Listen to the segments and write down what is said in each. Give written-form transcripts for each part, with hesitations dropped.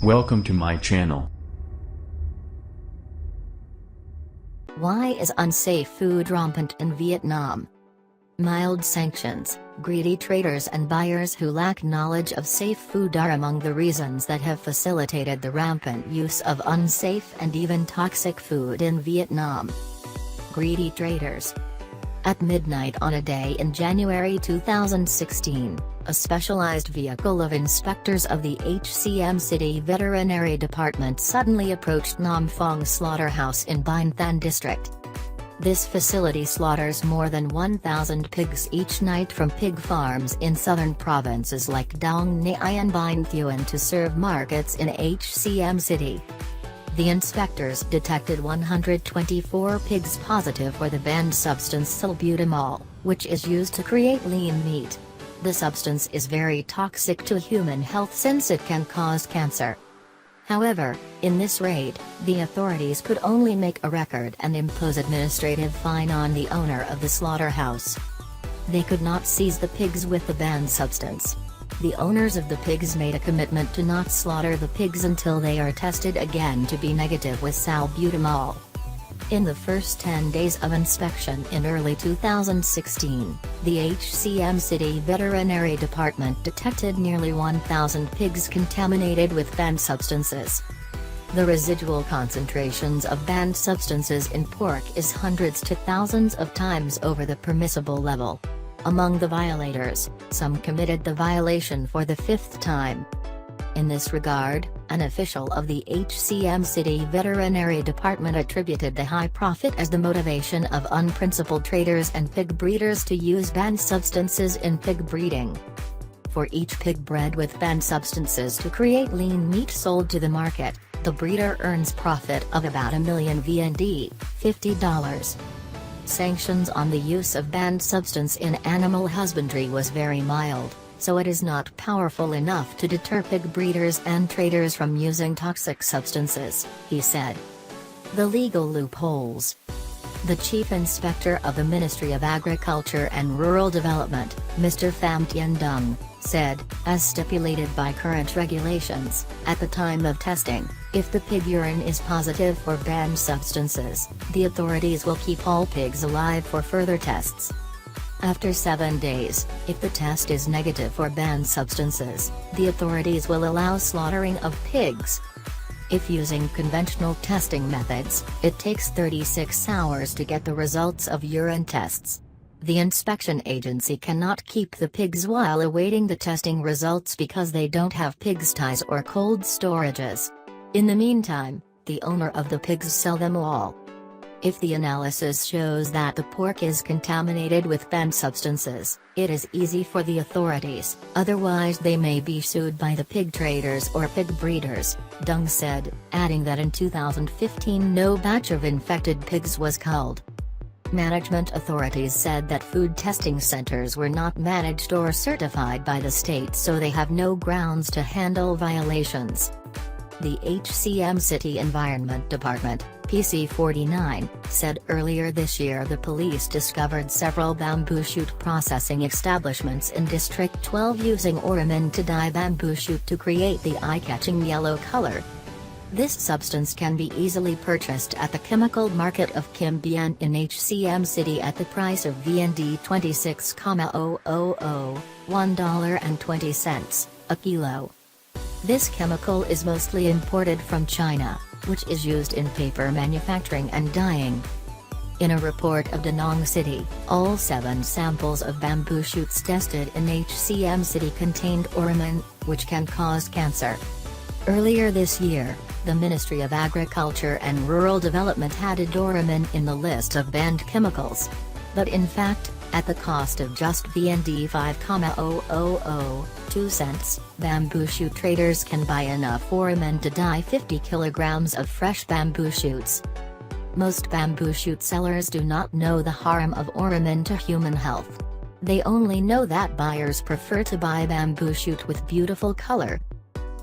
Welcome to my channel. Why is unsafe food rampant in Vietnam? Mild sanctions, greedy traders and buyers who lack knowledge of safe food are among the reasons that have facilitated the rampant use of unsafe and even toxic food in Vietnam. Greedy traders. At midnight on a day in January 2016, a specialized vehicle of inspectors of the HCM City Veterinary Department suddenly approached Nam Phuong Slaughterhouse in Binh Thanh District. This facility slaughters more than 1,000 pigs each night from pig farms in southern provinces like Dong Nai and Binh Thuan to serve markets in HCM City. The inspectors detected 124 pigs positive for the banned substance salbutamol, which is used to create lean meat. The substance is very toxic to human health since it can cause cancer. However, in this raid, the authorities could only make a record and impose administrative fine on the owner of the slaughterhouse. They could not seize the pigs with the banned substance. The owners of the pigs made a commitment to not slaughter the pigs until they are tested again to be negative with salbutamol. In the first 10 days of inspection in early 2016, the HCM City Veterinary Department detected nearly 1,000 pigs contaminated with banned substances. The residual concentrations of banned substances in pork is hundreds to thousands of times over the permissible level. Among the violators, some committed the violation for the 5th time. In this regard, an official of the HCM City Veterinary Department attributed the high profit as the motivation of unprincipled traders and pig breeders to use banned substances in pig breeding. For each pig bred with banned substances to create lean meat sold to the market, the breeder earns profit of about $1 million VND, $50. Sanctions on the use of banned substance in animal husbandry was very mild, so it is not powerful enough to deter pig breeders and traders from using toxic substances, he said. The legal loopholes. The Chief Inspector of the Ministry of Agriculture and Rural Development, Mr. Pham Tien Dung, said, as stipulated by current regulations, at the time of testing, if the pig urine is positive for banned substances, the authorities will keep all pigs alive for further tests. After 7 days, if the test is negative for banned substances, the authorities will allow slaughtering of pigs. If using conventional testing methods, it takes 36 hours to get the results of urine tests. The inspection agency cannot keep the pigs while awaiting the testing results because they don't have pigsties or cold storages. In the meantime, the owner of the pigs sell them all. If the analysis shows that the pork is contaminated with banned substances, it is easy for the authorities, otherwise they may be sued by the pig traders or pig breeders, Dung said, adding that in 2015 no batch of infected pigs was culled. Management authorities said that food testing centers were not managed or certified by the state, so they have no grounds to handle violations. The HCM City Environment Department, PC-49, said earlier this year the police discovered several bamboo shoot processing establishments in District 12 using oromon to dye bamboo shoot to create the eye-catching yellow color. This substance can be easily purchased at the chemical market of Kim Bien in HCM City at the price of VND 26,000, $1.20, a kilo. This chemical is mostly imported from China, which is used in paper manufacturing and dyeing. In a report of Da Nang City, all 7 samples of bamboo shoots tested in HCM City contained oromon, which can cause cancer. Earlier this year, the Ministry of Agriculture and Rural Development added oromon in the list of banned chemicals. But in fact, at the cost of just VND 5,000.02 cents, bamboo shoot traders can buy enough oromon to dye 50 kilograms of fresh bamboo shoots. Most bamboo shoot sellers do not know the harm of oromon to human health. They only know that buyers prefer to buy bamboo shoot with beautiful color.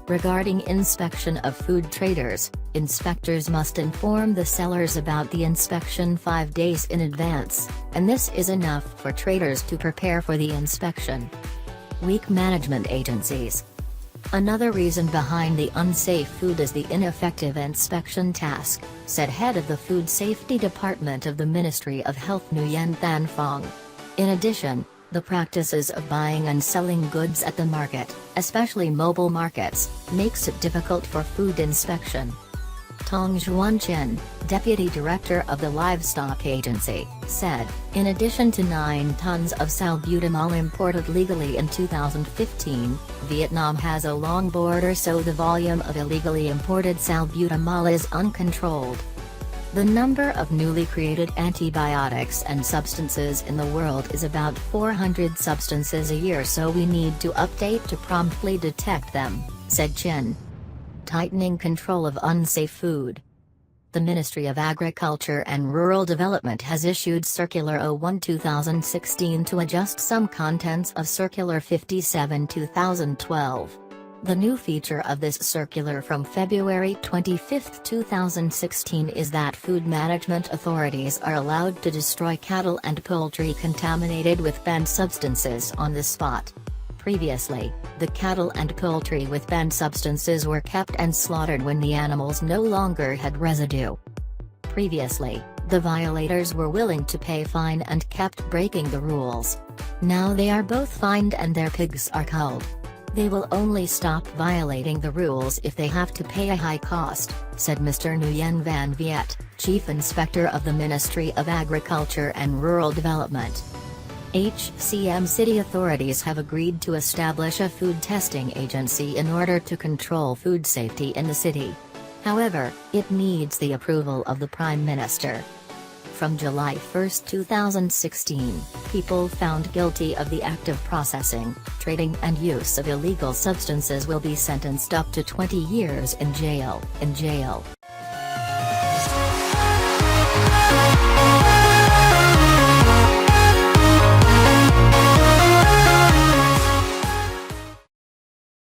Regarding inspection of food traders, inspectors must inform the sellers about the inspection 5 days in advance, and this is enough for traders to prepare for the inspection. Weak management agencies. Another reason behind the unsafe food is the ineffective inspection task, said head of the Food Safety Department of the Ministry of Health Nguyen Than Phong. In addition, the practices of buying and selling goods at the market, especially mobile markets, makes it difficult for food inspection. Tong Juan Chin, deputy director of the Livestock Agency, said, in addition to 9 tons of salbutamol imported legally in 2015, Vietnam has a long border, so the volume of illegally imported salbutamol is uncontrolled. The number of newly created antibiotics and substances in the world is about 400 substances a year, so we need to update to promptly detect them, said Chin. Tightening control of unsafe food. The Ministry of Agriculture and Rural Development has issued Circular 01/2016 to adjust some contents of Circular 57/2012. The new feature of this circular from February 25, 2016 is that food management authorities are allowed to destroy cattle and poultry contaminated with banned substances on the spot. Previously, the cattle and poultry with banned substances were kept and slaughtered when the animals no longer had residue. Previously, the violators were willing to pay fine and kept breaking the rules. Now they are both fined and their pigs are culled. They will only stop violating the rules if they have to pay a high cost, said Mr. Nguyen Van Viet, Chief Inspector of the Ministry of Agriculture and Rural Development. HCM city authorities have agreed to establish a food testing agency in order to control food safety in the city. However, it needs the approval of the Prime Minister. From July 1, 2016, people found guilty of the act of processing, trading and use of illegal substances will be sentenced up to 20 years in jail.